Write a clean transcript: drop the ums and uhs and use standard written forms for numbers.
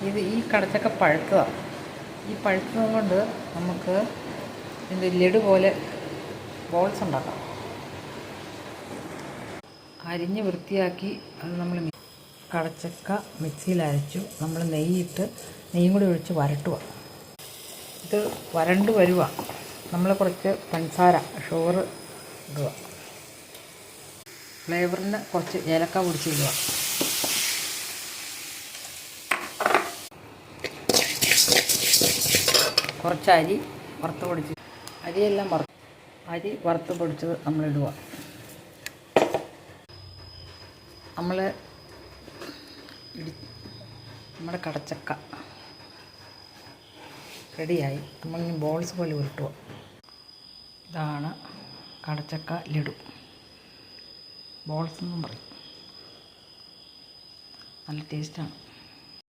ഈ കടച്ചക്ക പഴുത്തതാണ്. ഈ പഴുത്തത് കൊണ്ട് നമുക്ക് ഇതിൻ്റെ ലഡു പോലെ ബോൾസ് ഉണ്ടാക്കാം. അരിഞ്ഞ് വൃത്തിയാക്കി അത് നമ്മൾ കടച്ചക്ക മിക്സിയിൽ അരച്ചു. നമ്മൾ നെയ്യും കൂടി ഒഴിച്ച് വരട്ടുക. ഇത് വരണ്ട് വരുക. നമ്മൾ കുറച്ച് പഞ്ചസാര ഷുഗർ ഇടുക. ഫ്ലേവറിന് കുറച്ച് ഏലക്ക പൊടിച്ചിടുക. കുറച്ച് അരി വറുത്ത് പൊടിച്ച് അരി വറുത്ത് പൊടിച്ചത് നമ്മളിടുക. നമ്മുടെ കടച്ചക്ക റെഡിയായി. നമ്മളിനി ബോൾസ് പോലെ ഉരുട്ടുക. ഇതാണ് കടച്ചക്ക ലഡു. ബോൾസ് എന്നും പറയും. നല്ല ടേസ്റ്റാണ്.